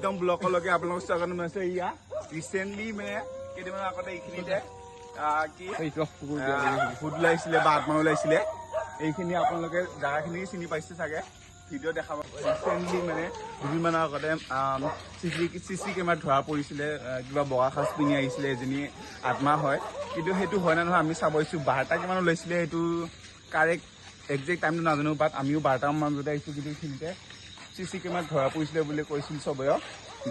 একদম ব্লকলৈকে আপোনালোকক স্বাগতম জনাইছো। এয়া ৰিচেণ্টলি মানে কেইদিনমানৰ আগতে এইখিনিতে কি ভূত ওলাইছিলে বা আত্মা ওলাইছিলে। এইখিনি আপোনালোকে জেগাখিনি চিনি পাইছে চাগে, ভিডিঅ' দেখা পাব। ৰিচেণ্টলি মানে দুদিনমানৰ আগতে চি কেমেৰাত ধৰা পৰিছিলে, কিবা বগা সাজ পিন্ধি আহিছিলে এজনী আত্মা হয়। কিন্তু সেইটো হয় নে নহয় আমি চাব আহিছোঁ। 12টা কিমান ওলাইছিলে, সেইটো কাৰেক্ট একজেক্ট টাইমটো নাজানো, বাট আমিও 12টামান বজাত আহিছোঁ। কিন্তু এইখিনিতে চি কেমেৰাত ধৰা পৰিছিলে বুলি কৈছিল চবেই,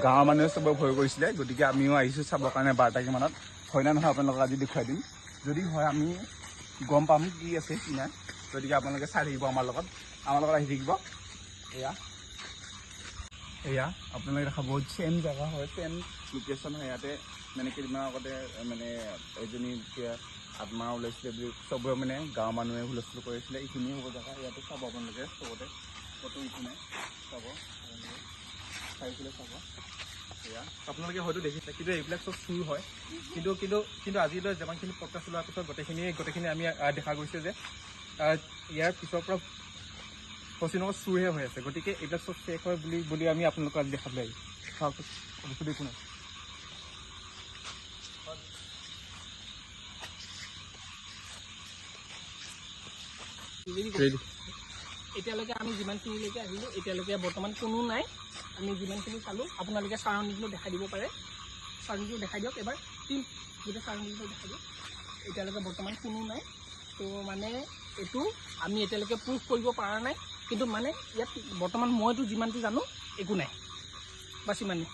গাঁৱৰ মানুহে চবে ভয় কৰিছিলে। গতিকে আমিও আহিছোঁ চাবৰ কাৰণে 12টা কিমানত। হয় নে নহয় আপোনালোকক আজি দেখুৱাই দিম। যদি হয় আমি গম পাম কি আছে কি নাই। গতিকে আপোনালোকে চাই থাকিব আমাৰ লগত আহি থাকিব। এয়া আপোনালোকে দেখা বহুত চেম জেগা হয়, চেম লোকেশ্যন হয়। ইয়াতে মানে কেইদিনমান আগতে মানে এজনী আত্মা ওলাইছিলে বুলি চবৰে মানে গাঁৱৰ মানুহে হুলস্থুল কৰিছিলে। এইখিনিয়ে হ'ব জেগা। ইয়াতে চাব আপোনালোকে চবতে ফটো এইখিনি চাব, চাৰিফালে চাব। এয়া আপোনালোকে হয়তো দেখিছে, কিন্তু এইবিলাক চব চুৰ হয়। কিন্তু আজিলৈ যিমানখিনি প্ৰকাশ ওলোৱাৰ পিছত গোটেইখিনি আমি দেখা গৈছে যে ইয়াৰ পিছৰ পৰা পশ্চিমবংগত চুৰহে হৈ আছে। গতিকে এইবিলাক চব শেষ হয় বুলি আমি আপোনালোকক আজি দেখাবলৈ আহিছোঁ। বস্তুটো একো নাই। এতিয়ালৈকে আমি যিমানখিনিলৈকে আহিলোঁ, এতিয়ালৈকে বৰ্তমান কোনো নাই। আমি যিমানখিনি চালোঁ, আপোনালোকে চাৰাউণ্ডিংটো দেখাই দিব পাৰে। চাৰাউণ্ডিংটো দেখাই দিয়ক এবাৰ, গোটেই চাৰাউণ্ডিংটো দেখাই দিয়ক। এতিয়ালৈকে বৰ্তমান কোনো নাই। তো মানে এইটো আমি এতিয়ালৈকে প্ৰুফ কৰিব পৰা নাই, কিন্তু মানে ইয়াত বৰ্তমান মইতো যিমানটো জানো একো নাই, বাছ ইমানেই।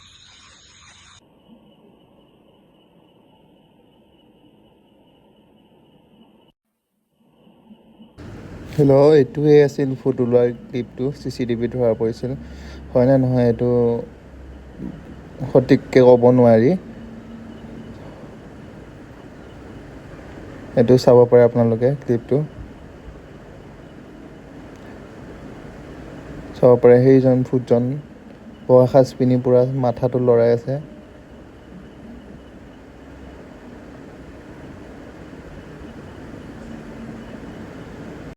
হেল্ল', এইটোৱে আছিল ফুট ওলোৱাৰ ক্লিপটো। CCTV ধৰা পৰিছিল। হয় নে নহয় এইটো সঠিককৈ ক'ব নোৱাৰি। এইটো চাব পাৰে আপোনালোকে, ক্লিপটো চাব পাৰে। সেইজন ভূতজন বগা সাজ পিন্ধি পূৰা মাথাটো লৰাই আছে।